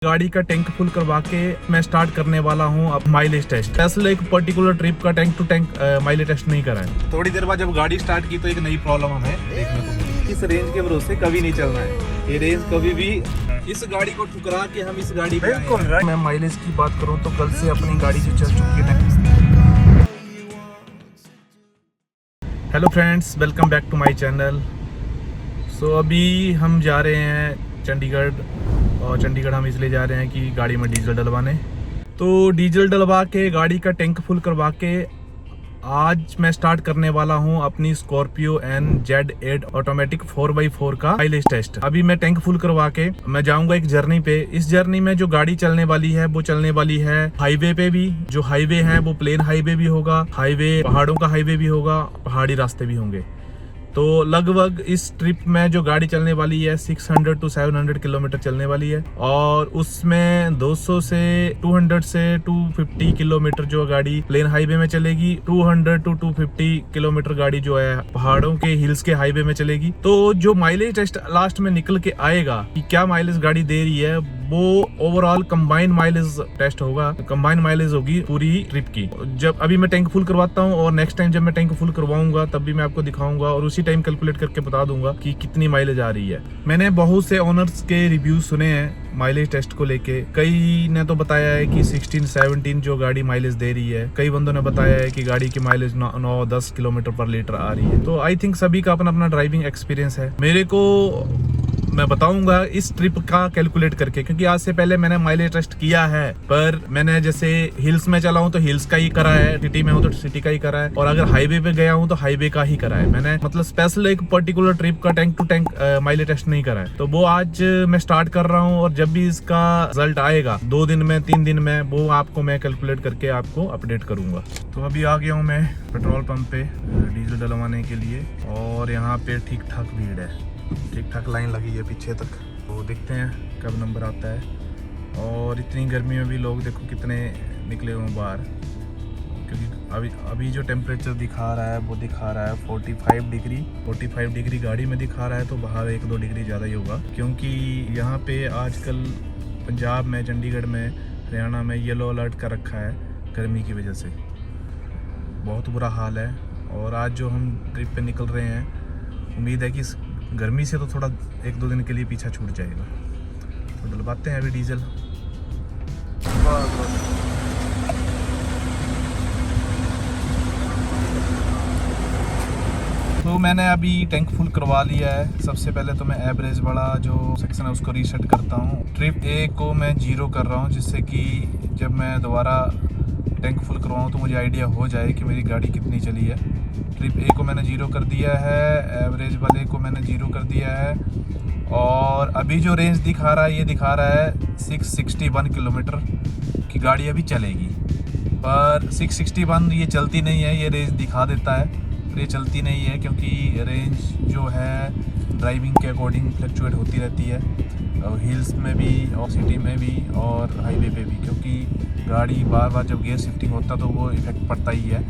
गाड़ी का tank full करवा के मैं स्टार्ट करने वाला हूँ अब माइलेज टेस्ट। असल एक पर्टिकुलर ट्रिप का tank to tank mileage test नहीं करा है। थोड़ी देर बाद जब गाड़ी स्टार्ट की तो एक नई प्रॉब्लम हमें देखने को मिली। इस रेंज के भरोसे कभी नहीं चलना है। ये रेंज कभी भी इस गाड़ी को ठुकरा के हम इस गाड़ी पे मैं माइलेज की बात करूँ तो कल से अपनी गाड़ी जो चल चुकी है। Hello friends, welcome back to my channel. So अभी हम जा रहे हैं चंडीगढ़, और चंडीगढ़ हम इसलिए जा रहे हैं कि गाड़ी में डीजल डलवाने। तो डीजल डलवा के गाड़ी का टैंक फुल करवा के आज मैं स्टार्ट करने वाला हूं अपनी स्कॉर्पियो NZ8 ऑटोमेटिक 4x4 का माइलेज टेस्ट। अभी मैं टैंक फुल करवा के मैं जाऊंगा एक जर्नी पे। इस जर्नी में जो गाड़ी चलने वाली है वो चलने वाली है हाईवे पे भी। जो हाईवे है वो प्लेन हाईवे भी होगा, हाईवे पहाड़ों का हाईवे भी होगा, पहाड़ी रास्ते भी होंगे। तो लगभग इस ट्रिप में जो गाड़ी चलने वाली है 600 to 700 किलोमीटर चलने वाली है, और उसमें 200 से 200 से 250 किलोमीटर जो गाड़ी प्लेन हाईवे में चलेगी, 200 to 250 किलोमीटर गाड़ी जो है पहाड़ों के हिल्स के हाईवे में चलेगी। तो जो माइलेज टेस्ट लास्ट में निकल के आएगा कि क्या माइलेज गाड़ी दे रही है, वो ओवरऑल कंबाइंड माइलेज टेस्ट होगा। कंबाइंड माइलेज होगी पूरी ट्रिप की। जब अभी मैं टैंक फुल करवाता हूँ और नेक्स्ट टाइम जब मैं टैंक फुल करवाऊंगा तब भी मैं आपको दिखाऊंगा और उसी टाइम कैलकुलेट करके बता दूंगा कि कितनी माइलेज आ रही है। मैंने बहुत से ओनर्स के रिव्यूज सुने हैं माइलेज टेस्ट को लेके। कई ने तो बताया है कि 16-17 जो गाड़ी माइलेज दे रही है। कई बंदों ने बताया है कि गाड़ी की माइलेज 9-10 किलोमीटर पर लीटर आ रही है। तो आई थिंक सभी का अपना अपना ड्राइविंग एक्सपीरियंस है। मेरे को मैं बताऊंगा इस ट्रिप का कैलकुलेट करके, क्योंकि आज से पहले मैंने माइलेज टेस्ट किया है, पर मैंने जैसे हिल्स में चला हूं तो हिल्स का ही करा है, सिटी में हूं तो सिटी का ही करा है, और अगर हाईवे पे गया हूं तो हाईवे का ही करा है। मैंने मतलब स्पेशल एक पर्टिकुलर ट्रिप का tank to tank mileage test नहीं करा है। तो वो आज मैं स्टार्ट कर रहा हूँ, और जब भी इसका रिजल्ट आएगा 2 दिन में 3 दिन में, वो आपको मैं कैलकुलेट करके आपको अपडेट करूंगा। तो अभी आ गया हूँ मैं पेट्रोल पंप पे डीजल डलवाने के लिए, और यहाँ पे ठीक ठाक भीड़ है, ठीक ठाक लाइन लगी है पीछे तक। तो देखते हैं कब नंबर आता है। और इतनी गर्मी में भी लोग देखो कितने निकले हुए बाहर, क्योंकि अभी जो टेम्परेचर दिखा रहा है वो दिखा रहा है 45 डिग्री गाड़ी में दिखा रहा है, तो बाहर 1-2 डिग्री ज़्यादा ही होगा। क्योंकि यहाँ पे आजकल पंजाब में, चंडीगढ़ में, हरियाणा में येलो अलर्ट कर रखा है गर्मी की वजह से। बहुत बुरा हाल है। और आज जो हम ट्रिप पे निकल रहे हैं, उम्मीद है कि गर्मी से तो थोड़ा 1-2 दिन के लिए पीछा छूट जाएगा। तो डलवाते हैं अभी डीजल। तो मैंने अभी टैंक फुल करवा लिया है। सबसे पहले तो मैं एवरेज वाला जो सेक्शन है उसको रीसेट करता हूँ। ट्रिप ए को मैं 0 कर रहा हूँ, जिससे कि जब मैं दोबारा टैंक फुल करवाऊँ तो मुझे आइडिया हो जाए कि मेरी गाड़ी कितनी चली है। ट्रिप ए को मैंने 0 कर दिया है, एवरेज वाले को मैंने 0 कर दिया है, और अभी जो रेंज दिखा रहा है ये दिखा रहा है 661 किलोमीटर की गाड़ी अभी चलेगी। पर 661 ये चलती नहीं है, ये रेंज दिखा देता है, ये चलती नहीं है, क्योंकि रेंज जो है ड्राइविंग के अकॉर्डिंग फ्लक्चुएट होती रहती है, और हिल्स में भी और सिटी में भी और हाईवे पे भी। क्योंकि गाड़ी बार बार जब गियर शिफ्टिंग होता तो वो इफेक्ट पड़ता ही है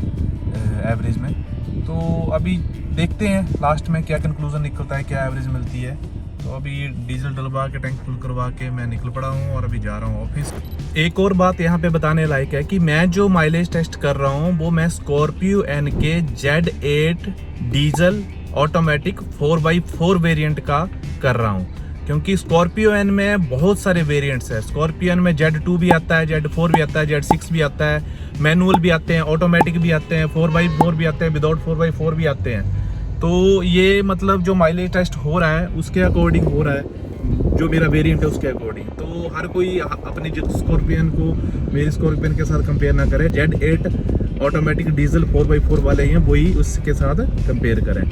एवरेज में। तो अभी देखते हैं लास्ट में क्या कंक्लूजन निकलता है, क्या एवरेज मिलती है। तो अभी डीजल डलवा के टैंक फुल करवा के मैं निकल पड़ा हूँ और अभी जा रहा हूँ ऑफिस। एक और बात यहाँ पे बताने लायक है कि मैं जो माइलेज टेस्ट कर रहा हूँ वो मैं Scorpio NZ8 diesel automatic 4x4 variant का कर रहा हूँ। क्योंकि स्कॉर्पियो एन में बहुत सारे वेरिएंट्स है। स्कॉर्पियो एन में Z2 भी आता है, Z4 भी आता है, Z6 भी आता है, मैनुअल भी आते हैं, ऑटोमेटिक भी आते हैं, 4x4 भी आते हैं, विदाउट 4x4 भी आते हैं। तो ये मतलब जो माइलेज टेस्ट हो रहा है उसके अकॉर्डिंग हो रहा है, जो मेरा वेरिएंट है उसके अकॉर्डिंग। तो हर कोई अपनी जो स्कॉर्पियन को मेरी स्कॉर्पियन के साथ कंपेयर ना करे। Z8 ऑटोमेटिक डीजल 4x4 वाले हैं, वही उसके साथ कंपेयर करें।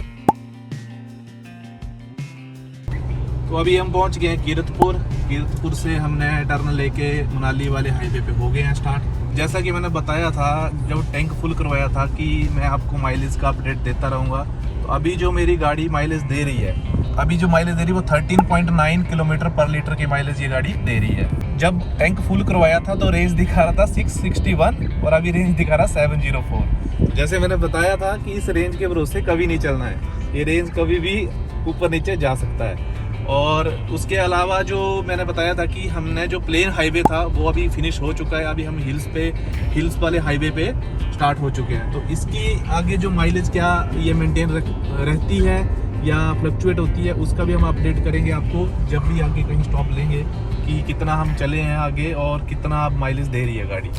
तो अभी हम पहुंच गए हैं कीरतपुर से हमने टर्न लेके मनाली वाले हाईवे पे हो गए हैं स्टार्ट। जैसा कि मैंने बताया था जब टैंक फुल करवाया था कि मैं आपको माइलेज का अपडेट देता रहूँगा। तो अभी जो मेरी गाड़ी माइलेज दे रही है, अभी जो माइलेज दे रही है वो 13.9 किलोमीटर पर लीटर की माइलेज ये गाड़ी दे रही है। जब टैंक फुल करवाया था तो रेंज दिखा रहा था 661, और अभी रेंज दिखा रहा 704। जैसे मैंने बताया था कि इस रेंज के भरोसे कभी नहीं चलना है। ये रेंज कभी भी ऊपर नीचे जा सकता है। और उसके अलावा जो मैंने बताया था कि हमने जो प्लेन हाईवे था वो अभी फिनिश हो चुका है। अभी हम हिल्स वाले हाईवे पे स्टार्ट हो चुके हैं। तो इसकी आगे जो माइलेज क्या ये मेंटेन रहती है या फ्लक्चुएट होती है, उसका भी हम अपडेट करेंगे आपको जब भी आगे कहीं स्टॉप लेंगे कि कितना हम चले हैं आगे और कितना आप माइलेज दे रही है गाड़ी।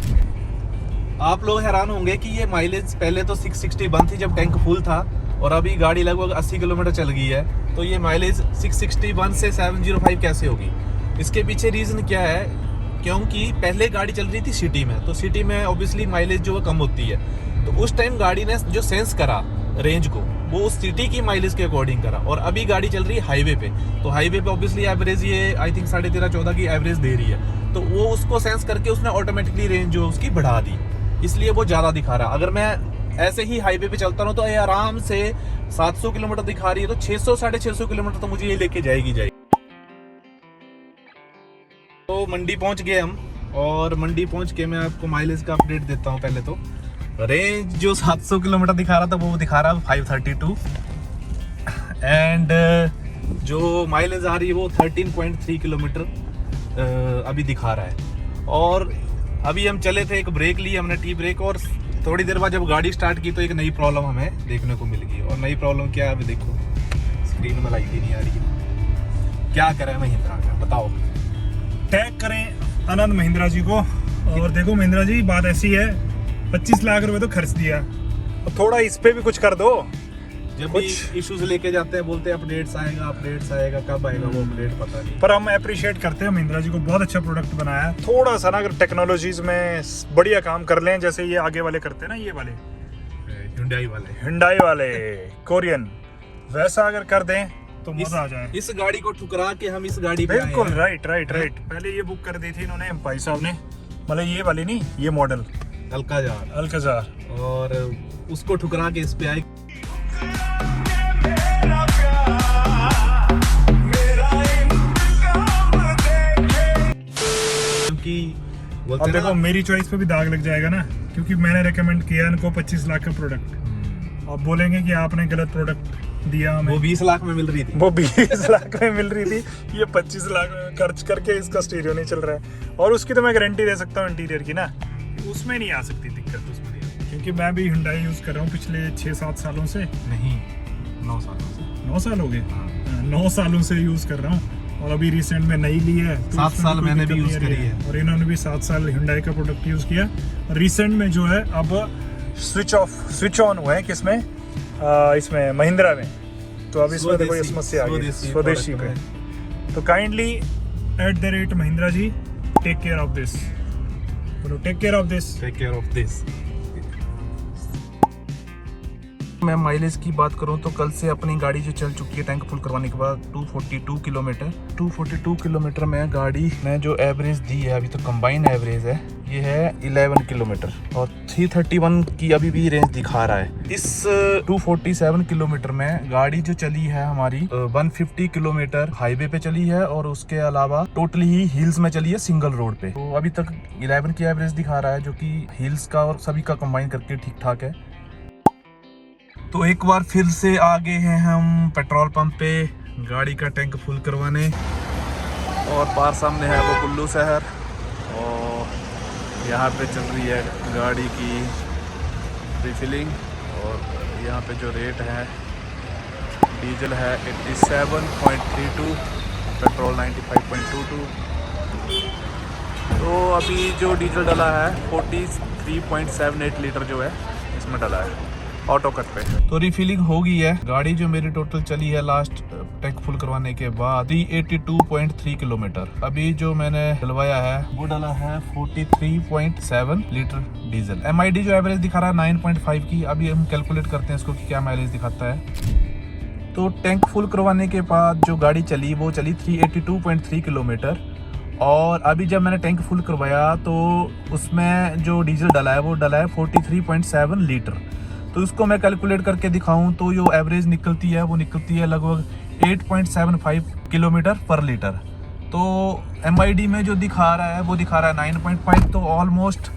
आप लोग हैरान होंगे कि ये माइलेज पहले तो 661 थी जब टैंक फुल था, और अभी गाड़ी लगभग 80 किलोमीटर चल गई है, तो ये माइलेज 661 से 705 कैसे होगी? इसके पीछे रीज़न क्या है? क्योंकि पहले गाड़ी चल रही थी सिटी में, तो सिटी में ऑब्वियसली माइलेज जो है कम होती है। तो उस टाइम गाड़ी ने जो सेंस करा रेंज को, वो उस सिटी की माइलेज के अकॉर्डिंग करा। और अभी गाड़ी चल रही है हाईवे पे, तो हाईवे पे ऑब्वियसली एवरेज ये आई थिंक 13.5-14 की एवरेज दे रही है। तो वो उसको सेंस करके उसने ऑटोमेटिकली रेंज जो उसकी बढ़ा दी, इसलिए वो ज़्यादा दिखा रहा है। अगर मैं ऐसे ही हाईवे पे चलता हूँ तो ये आराम से 700 किलोमीटर दिखा रही है, तो 600-650 किलोमीटर तो मुझे ये लेके जाएगी। तो मंडी पहुंच गए हम, और मंडी पहुंच के मैं आपको माइलेज का अपडेट देता हूं। पहले तो रेंज जो 700 किलोमीटर दिखा रहा था वो दिखा रहा है 532, एंड जो माइलेज आ रही है वो 13.3 किलोमीटर अभी दिखा रहा है। और अभी हम चले थे, एक ब्रेक ली हमने, टी ब्रेक, और थोड़ी देर बाद जब गाड़ी स्टार्ट की तो एक नई प्रॉब्लम हमें देखने को मिल गई। और नई प्रॉब्लम क्या है अभी देखो, स्क्रीन में लाइट ही नहीं आ रही है। क्या करें महिंद्रा का, बताओ। टैग करें आनंद महिंद्रा जी को। और देखो महिंद्रा जी, बात ऐसी है, 25 लाख रुपए तो खर्च दिया, और थोड़ा इस पे भी कुछ कर दो। जब भी इश्यूज लेके जाते हैं बोलते हैं अपडेट्स आएगा, कब आएगा वो अपडेट पता नहीं। पर हम अप्रिशिएट करते हैं महिंद्रा जी को, बहुत अच्छा प्रोडक्ट बनाया है। थोड़ा सा ना अगर टेक्नोलॉजीज में बढ़िया काम कर लें, जैसे ये आगे वाले करते हैं ना, ये वाले हिंडाई वाले कोरियन, वैसा अगर कर दें तो मजा आ जाए। इस गाड़ी को ठुकरा के हम इस गाड़ी पे बिल्कुल राइट। पहले ये बुक कर दी थी इन्होंने भाई साहब ने, मतलब ये वाली नहीं, ये मॉडल अल्काजार, और उसको ठुकरा के इस पे आए। अब देखो मेरी चॉइस पे भी दाग लग जाएगा ना, क्योंकि मैंने रेकमेंड किया इनको 25 लाख का प्रोडक्ट। अब बोलेंगे कि आपने गलत प्रोडक्ट दिया हमें। वो 20 लाख में मिल रही थी, वो 20 लाख में मिल रही थी, ये 25 लाख में खर्च करके इसका स्टीरियो नहीं चल रहा है। और उसकी तो मैं गारंटी दे सकता हूँ इंटीरियर की ना, उसमें नहीं आ सकती दिक्कत, उसमें नहीं। क्योंकि मैं भी Hyundai यूज कर रहा हूँ पिछले 6-7 सालों से, नहीं 9 सालों से। 9 साल हो गए, 9 सालों से यूज कर रहा हूँ। और अभी रिसेंट में नई ली है, तो 7 साल मैंने भी यूज करी है, और इन्होंने भी 7 साल Hyundai का प्रोडक्ट यूज किया। और रिसेंट में जो है अब स्विच ऑन हुआ है किसमें, इसमें महिंद्रा में। तो अब इसमें कोई समस्या आ गई स्वदेशी पे। तो kindly @Mahindra ji, take care of this, take care of this. मैं माइलेज की बात करूं तो कल से अपनी गाड़ी जो चल चुकी है टैंक फुल करवाने के बाद 242 किलोमीटर में गाड़ी ने जो एवरेज दी है, अभी तो कंबाइन एवरेज है, ये है 11 किलोमीटर, और 331 की अभी भी रेंज दिखा रहा है। इस 247 किलोमीटर में गाड़ी जो चली है हमारी 150 किलोमीटर हाईवे पे चली है, और उसके अलावा टोटली ही हिल्स में चली है सिंगल रोड पे। तो अभी तक 11 की एवरेज दिखा रहा है, जो कि हिल्स का और सभी का कंबाइन करके ठीक ठाक है। तो एक बार फिर से आ गए हैं हम पेट्रोल पंप पे गाड़ी का टैंक फुल करवाने, और पार सामने है वो कुल्लू शहर, और यहाँ पे चल रही है गाड़ी की रिफिलिंग। और यहाँ पे जो रेट है, डीजल है 87.32, पेट्रोल 95.22। तो अभी जो डीजल डला है 43.78 लीटर जो है इसमें डला है ऑटो कट पे। तो रिफिलिंग हो गई है। गाड़ी जो मेरी टोटल चली है लास्ट टैंक फुल करवाने के बाद 382.3 किलोमीटर। अभी जो मैंने डलवाया है वो डला है 43.7 लीटर डीजल। MID जो एवरेज दिखा रहा है 9.5 की। अभी हम कैलकुलेट करते हैं इसको कि क्या माइलेज दिखाता है। तो टैंक फुल करवाने के बाद जो गाड़ी चली वो चली 382.3 किलोमीटर, और अभी जब मैंने टैंक फुल करवाया तो उसमें जो डीजल डला है वो डला है 43.7 लीटर। तो इसको मैं कैलकुलेट करके दिखाऊं तो जो एवरेज निकलती है वो निकलती है लगभग 8.75 किलोमीटर पर लीटर। तो MID में जो दिखा रहा है वो दिखा रहा है 9.5, तो ऑलमोस्ट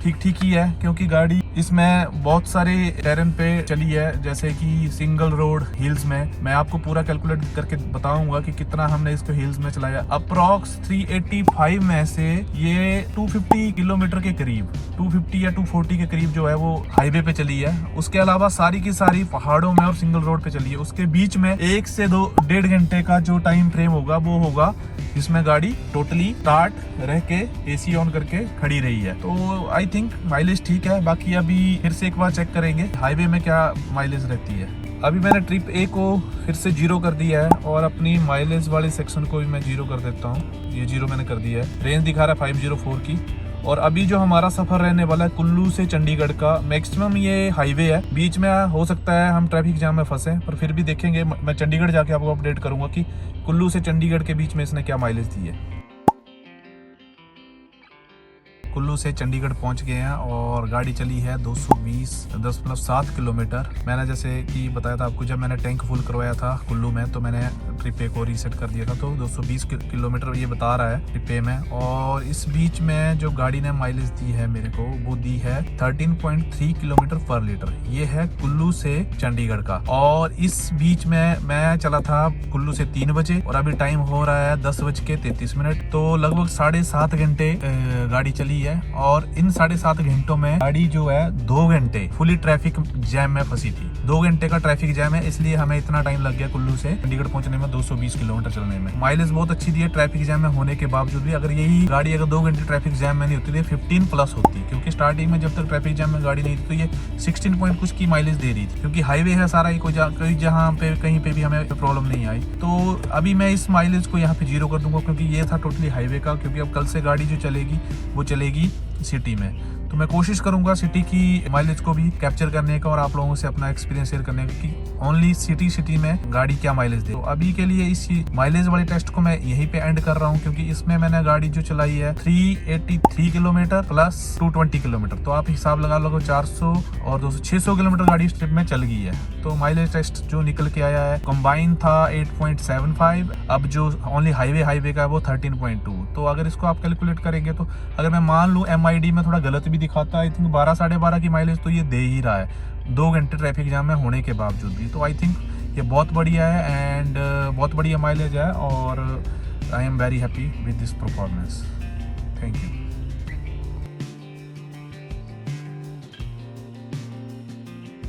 ठीक ही है, क्योंकि गाड़ी इसमें बहुत सारे टेरेन पे चली है, जैसे कि सिंगल रोड हिल्स में। मैं आपको पूरा कैलकुलेट करके बताऊंगा कि कितना हमने इसको हिल्स में चलाया। अप्रॉक्स 385 में से ये 250 किलोमीटर के करीब, 250 या 240 के करीब जो है वो हाईवे पे चली है। उसके अलावा सारी की सारी पहाड़ों में और सिंगल रोड पे चली है। उसके बीच में 1 से 1.5 घंटे का जो टाइम फ्रेम होगा वो होगा जिसमें गाड़ी टोटली स्टार्ट रह के एसी ऑन करके खड़ी रही है। तो आई थिंक माइलेज ठीक है। बाकी अभी फिर से एक बार चेक करेंगे हाईवे में क्या माइलेज रहती है। अभी मैंने ट्रिप ए को फिर से 0 कर दिया है और अपनी माइलेज वाले सेक्शन को भी मैं 0 कर देता हूँ। ये 0 मैंने कर दिया है। रेंज दिखा रहा है 504 की। और अभी जो हमारा सफर रहने वाला है कुल्लू से चंडीगढ़ का, मैक्सिमम ये हाईवे है। बीच में हो सकता है हम ट्रैफिक जाम में फंसे, पर फिर भी देखेंगे। मैं चंडीगढ़ जाके आपको अपडेट करूंगा कि कुल्लू से चंडीगढ़ के बीच में इसने क्या माइलेज दी है। कुल्लू से चंडीगढ़ पहुंच गए हैं और गाड़ी चली है 220.7 किलोमीटर। मैंने जैसे कि बताया था आपको, जब मैंने टैंक फुल करवाया था कुल्लू में तो मैंने ट्रिप ए को रीसेट कर दिया था। तो 220 किलोमीटर ये बता रहा है ट्रिप ए में। और इस बीच में जो गाड़ी ने माइलेज दी है मेरे को, वो दी है 13.3 किलोमीटर पर लीटर। ये है कुल्लू से चंडीगढ़ का। और इस बीच में मैं चला था कुल्लू से 3 बजे और अभी टाइम हो रहा है 10:33। तो लगभग 7.5 घंटे गाड़ी चली है। और इन 7.5 घंटों में गाड़ी जो है 2 घंटे फुली ट्रैफिक जैम में फंसी थी। 2 घंटे का ट्रैफिक जैम है, इसलिए हमें इतना टाइम लग गया कुल्लू से चंडीगढ़ पहुंचने में, 220 किलोमीटर चलने में। माइलेज बहुत अच्छी दी है ट्रैफिक जैम में होने के बावजूद भी। अगर यही गाड़ी अगर 2 घंटे ट्रैफिक जैम में नहीं होती थी 15 प्लस होती, क्योंकि स्टार्टिंग में जब तक ट्रैफिक जैम में गाड़ी नहीं थी तो ये 16 पॉइंट कुछ की माइलेज दे रही थी, क्योंकि हाईवे है सारा ही, कोई जहाँ पे कहीं पे भी हमें प्रॉब्लम नहीं आई। तो अभी मैं इस माइलेज को यहाँ पे 0 कर दूंगा, क्योंकि ये था टोटली हाईवे का। क्योंकि अब कल से गाड़ी जो चलेगी वो चलेगी सिटी में। तो मैं कोशिश करूंगा सिटी की माइलेज को भी कैप्चर करने का और आप लोगों से अपना एक्सपीरियंस शेयर करने का कि ओनली सिटी में गाड़ी क्या माइलेज दे। तो अभी के लिए इस माइलेज वाले टेस्ट को मैं यहीं पे एंड कर रहा हूं, क्योंकि इसमें मैंने गाड़ी जो चलाई है 383 किलोमीटर प्लस 220 किलोमीटर। तो आप हिसाब लगा लो 400 और 200 600 किलोमीटर गाड़ी इस ट्रिप में चल गई है। तो माइलेज टेस्ट जो निकल के आया है कंबाइन था 8.75। अब जो ओनली हाईवे का है वो 13.2। तो अगर इसको आप कैलकुलेट करेंगे तो अगर मैं मान लूँ MID में थोड़ा गलत भी दिखाता है, आई थिंक 12 साढ़े 12 की माइलेज तो ये दे ही रहा है 2 घंटे ट्रैफिक जाम में होने के बावजूद भी। तो आई थिंक ये बहुत बढ़िया है एंड बहुत बढ़िया माइलेज है और I am very happy with this performance. Thank you.